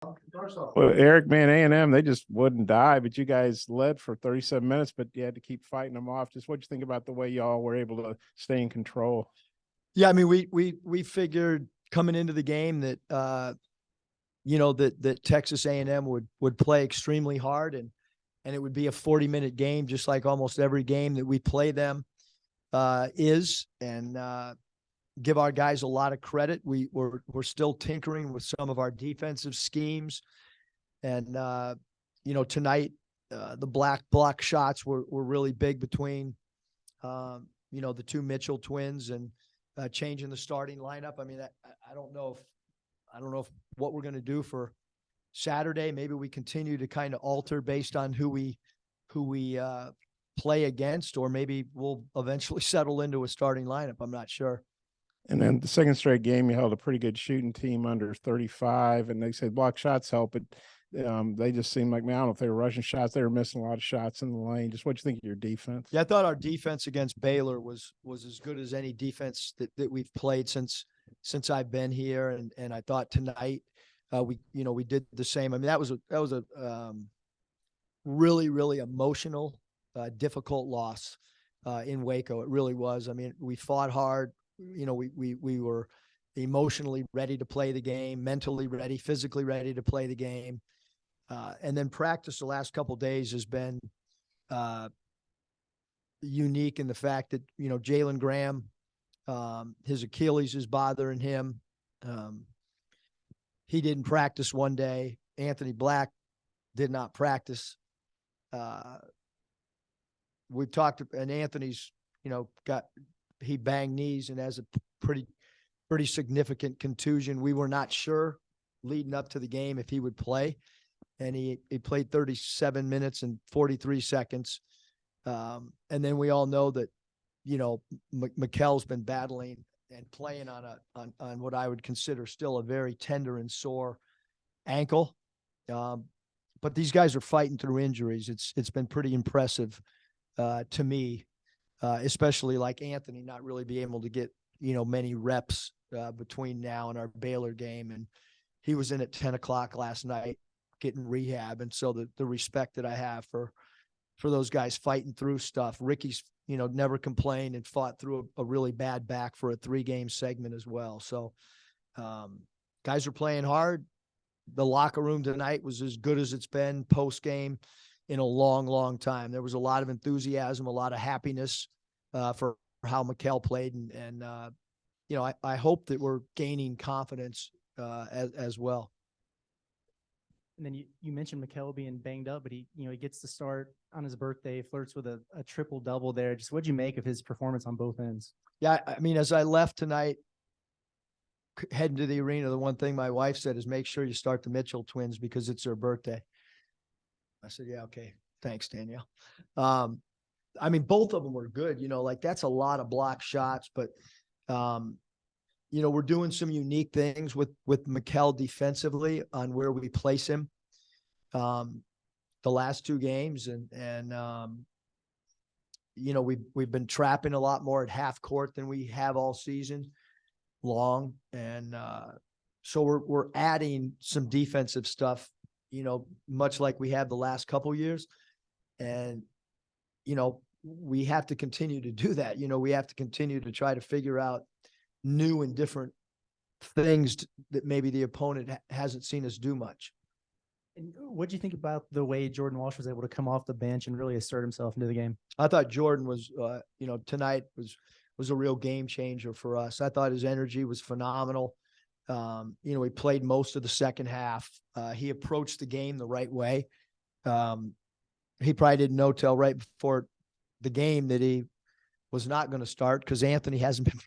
Well, Eric, man, A&M, they just wouldn't die, but you guys led for 37 minutes, but you had to keep fighting them off. Just what'd you think about the way y'all were able to stay in control? Yeah, I mean, we figured coming into the game that that Texas A&M would play extremely hard, and it would be a 40-minute game, just like almost every game that we play them is. And give our guys a lot of credit. We're still tinkering with some of our defensive schemes, and tonight the black block shots were really big between the two Mitchell twins, and changing the starting lineup. I mean, I don't know if what we're going to do for Saturday. Maybe we continue to kind of alter based on who we play against, or maybe we'll eventually settle into a starting lineup. I'm not sure. And then the second straight game, you held a pretty good shooting team under 35, and they said block shots help, but they just seemed like, man, I don't know if they were rushing shots. They were missing a lot of shots in the lane. Just what you think of your defense? Yeah, I thought our defense against Baylor was as good as any defense that we've played since I've been here, and I thought tonight we did the same. I mean, that was a really, really emotional, difficult loss in Waco. It really was. I mean, we fought hard. We were emotionally ready to play the game, mentally ready, physically ready to play the game. And then practice the last couple of days has been unique in the fact that, Jalen Graham, his Achilles is bothering him. He didn't practice one day. Anthony Black did not practice. We've talked, and Anthony's, he banged knees and has a pretty significant contusion. We were not sure leading up to the game if he would play, and he played 37 minutes and 43 seconds. And then we all know that, Mikel's been battling and playing on what I would consider still a very tender and sore ankle. But these guys are fighting through injuries. It's been pretty impressive to me. Especially like Anthony not really be able to get, many reps between now and our Baylor game. And he was in at 10 o'clock last night getting rehab. And so the respect that I have for those guys fighting through stuff. Ricky's, never complained and fought through a really bad back for a 3-game segment as well. So guys are playing hard. The locker room tonight was as good as it's been post game in a long, long time. There was a lot of enthusiasm, a lot of happiness for how Mikel played. And I hope that we're gaining confidence as well. And then you mentioned Mikel being banged up, but he gets to start on his birthday, flirts with a triple double there. Just what'd you make of his performance on both ends? Yeah. I mean, as I left tonight, heading to the arena, the one thing my wife said is make sure you start the Mitchell twins because it's their birthday. I said, yeah, okay. Thanks, Danielle. I mean, both of them were good, that's a lot of block shots, but, we're doing some unique things with Mikel defensively on where we place him. The last 2 games and we've been trapping a lot more at half court than we have all season long. And, so we're adding some defensive stuff, much like we have the last couple of years. And, we have to continue to do that. We have to continue to try to figure out new and different things that maybe the opponent hasn't seen us do much. And what do you think about the way Jordan Walsh was able to come off the bench and really assert himself into the game? I thought Jordan was, tonight was a real game changer for us. I thought his energy was phenomenal. He played most of the second half. He approached the game the right way. He probably didn't know till right before the game that he was not going to start because Anthony hasn't been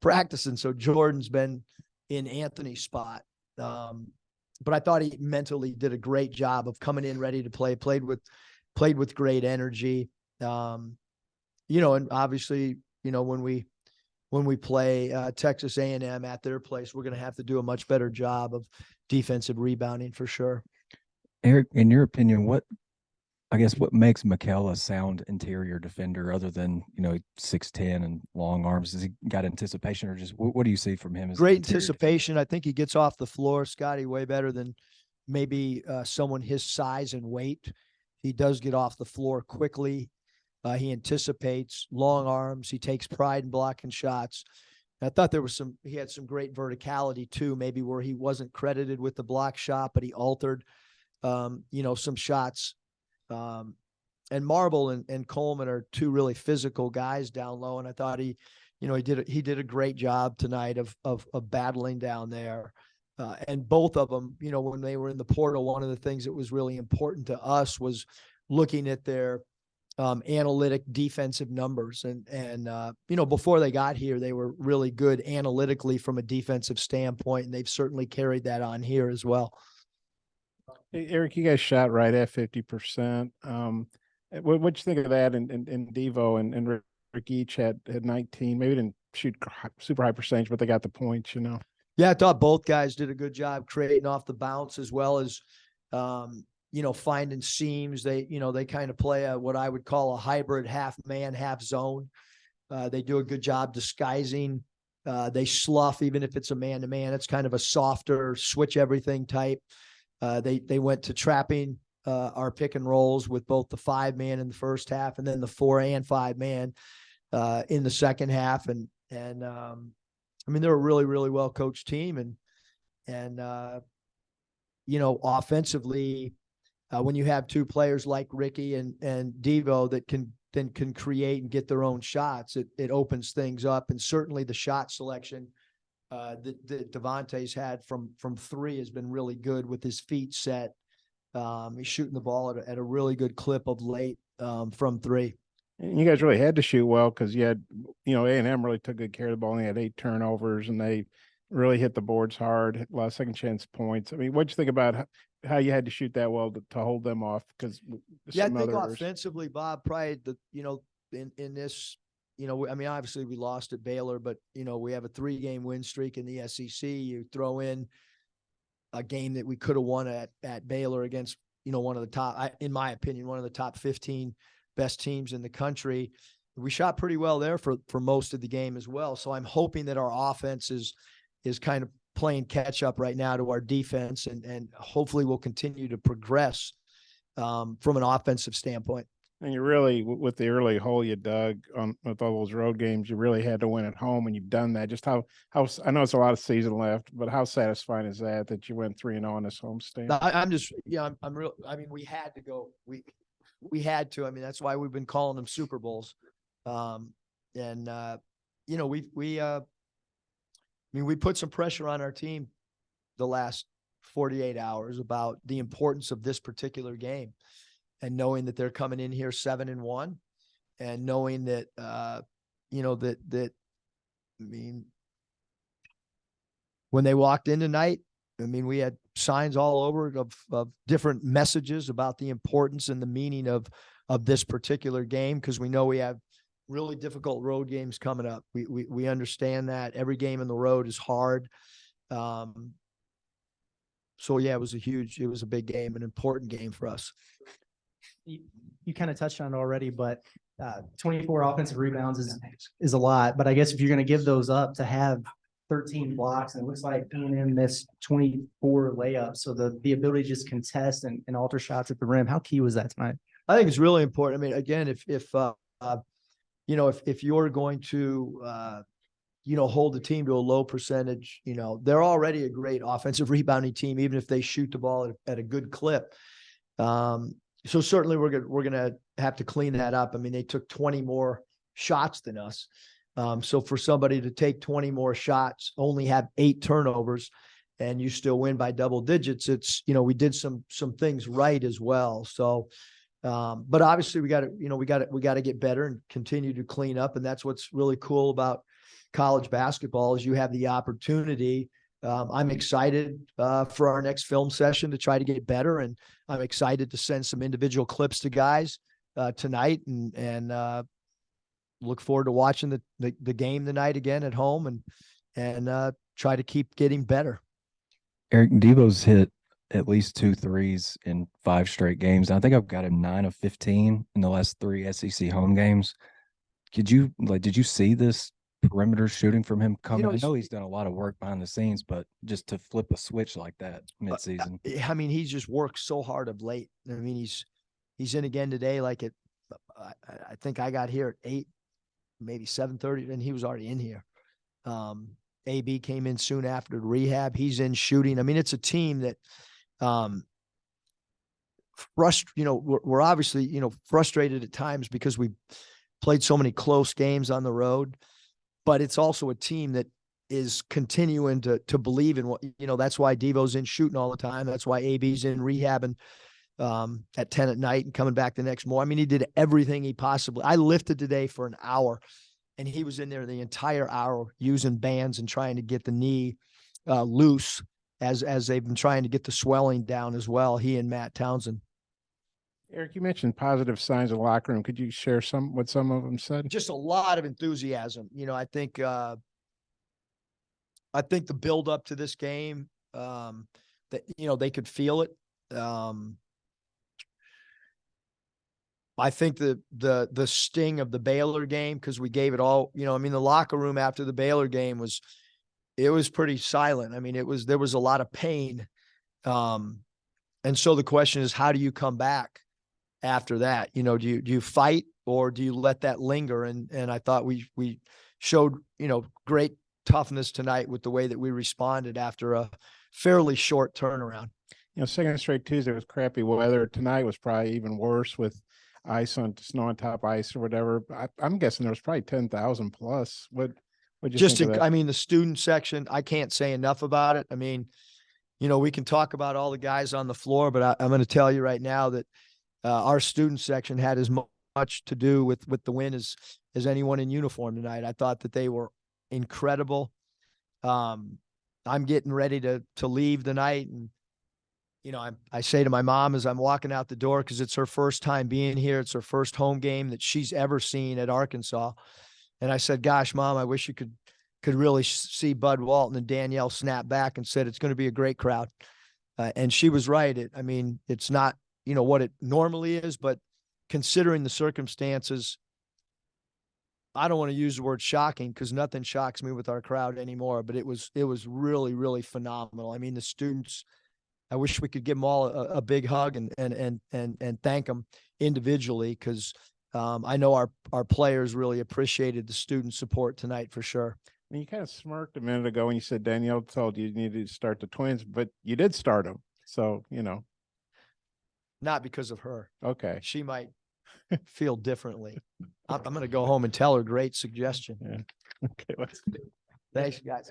practicing. So Jordan's been in Anthony's spot. But I thought he mentally did a great job of coming in ready to play, played with great energy. And obviously, when we play Texas A&M at their place, we're going to have to do a much better job of defensive rebounding for sure. Eric, in your opinion, what makes Mikel a sound interior defender other than, 6'10" and long arms? Has he got anticipation, or just what do you see from him? As great anticipation. I think he gets off the floor, Scotty, way better than maybe someone his size and weight. He does get off the floor quickly. He anticipates long arms. He takes pride in blocking shots. I thought he had some great verticality too, maybe where he wasn't credited with the block shot, but he altered, some shots. And Marble and Coleman are two really physical guys down low. And I thought he did a great job tonight of battling down there. And both of them, when they were in the portal, one of the things that was really important to us was looking at their analytic defensive numbers. And before they got here, they were really good analytically from a defensive standpoint, and they've certainly carried that on here as well. Hey, Eric, you guys shot right at 50%. What'd you think of that? And Devo and Rick each had 19. Maybe didn't shoot super high percentage, but they got the points, Yeah, I thought both guys did a good job creating off the bounce, as well as, finding seams. They kind of play what I would call a hybrid half man, half zone. They do a good job disguising. They slough, even if it's a man to man. It's kind of a softer switch everything type. They went to trapping our pick and rolls with both the 5-man in the first half and then the 4 and 5-man in the second half. And they're a really, really well coached team. And offensively, when you have two players like Ricky and Devo that can create and get their own shots, it opens things up. And certainly the shot selection that Devontae's had from 3 has been really good with his feet set. He's shooting the ball at a really good clip of late from 3. And you guys really had to shoot well because you had, A&M really took good care of the ball. And they had 8 turnovers, and they really hit the boards hard, hit a lot of second chance points. I mean, what'd you think about how you had to shoot that well to hold them off? Because I think offensively, Bob, probably in this, obviously we lost at Baylor, but we have a 3-game win streak in the SEC. You throw in a game that we could have won at Baylor against, one of the top, in my opinion, one of the top 15 best teams in the country. We shot pretty well there for most of the game as well. So I'm hoping that our offense is kind of playing catch up right now to our defense, and hopefully we'll continue to progress from an offensive standpoint. And you really, with the early hole you dug with all those road games, you really had to win at home, and you've done that. Just how I know it's a lot of season left, but how satisfying is that you went 3-0 on this homestand? I'm real. We had to go. We had to. That's why we've been calling them Super Bowls. We put some pressure on our team the last 48 hours about the importance of this particular game, and knowing that they're coming in here 7-1, and knowing that, when they walked in tonight, we had signs all over of different messages about the importance and the meaning of this particular game, because we know we have really difficult road games coming up. We understand that every game in the road is hard. So yeah, it was a big game, an important game for us. You kind of touched on it already, but 24 offensive rebounds is a lot. But I guess if you're going to give those up, to have 13 blocks, and it looks like A&M missed 24 layups. So the ability to just contest and alter shots at the rim, how key was that tonight? I think it's really important. Again, if you're going to, hold the team to a low percentage, they're already a great offensive rebounding team, even if they shoot the ball at a good clip. So certainly we're going to have to clean that up. They took 20 more shots than us. So for somebody to take 20 more shots, only have 8 turnovers, and you still win by double digits, it's, we did some things right as well. So, but obviously we got to get better and continue to clean up. And that's what's really cool about college basketball, is you have the opportunity. I'm excited for our next film session to try to get better. And I'm excited to send some individual clips to guys tonight, and look forward to watching the game tonight again at home, and try to keep getting better. Eric, Devo's hit at least 2 threes in 5 straight games. I think I've got him 9 of 15 in the last 3 SEC home games. Did you see this perimeter shooting from him coming? know, I he's- know he's done a lot of work behind the scenes, but just to flip a switch like that midseason. I mean, he's just worked so hard of late. I mean, he's in again today. Like I think I got here at 8, maybe 7:30, and he was already in here. AB came in soon after rehab. He's in shooting. I mean, it's a team that, we're obviously, frustrated at times because we played so many close games on the road, but it's also a team that is continuing to believe in what, that's why Devo's in shooting all the time. That's why AB's in rehabbing at 10 at night and coming back the next morning. I mean, he did everything he possibly. I lifted today for an hour, and he was in there the entire hour using bands and trying to get the knee loose as they've been trying to get the swelling down as well. He and Matt Townsend. Eric, you mentioned positive signs in the locker room. Could you share what some of them said? Just a lot of enthusiasm. I think the build up to this game, that, they could feel it. I think the sting of the Baylor game, because we gave it all, I mean, the locker room after the Baylor game was pretty silent. I mean, there was a lot of pain. And so the question is, how do you come back after that? Do you fight, or do you let that linger? And I thought we showed, great toughness tonight with the way that we responded after a fairly short turnaround. Second straight Tuesday was crappy weather. Tonight was probably even worse with snow on top ice or whatever. I'm guessing there was probably 10,000 plus. What'd you think of that? I mean, the student section, I can't say enough about it. I mean, we can talk about all the guys on the floor, but I'm going to tell you right now that our student section had as much to do with the win as anyone in uniform tonight. I thought that they were incredible. I'm getting ready to leave the night, and I say to my mom as I'm walking out the door, because it's her first time being here. It's her first home game that she's ever seen at Arkansas. And I said, gosh, Mom, I wish you could really see Bud Walton. And Danielle snapped back and said, it's going to be a great crowd. And she was right. It's not, what it normally is, but considering the circumstances, I don't want to use the word shocking, because nothing shocks me with our crowd anymore, but it was really, really phenomenal. I mean, the students, I wish we could give them all a big hug and thank them individually, because I know our players really appreciated the student support tonight for sure. And you kind of smirked a minute ago when you said Danielle told you needed to start the Twins, but you did start them. So, Not because of her. Okay. She might feel differently. I'm going to go home and tell her. Great suggestion. Yeah. Okay. Thanks, guys.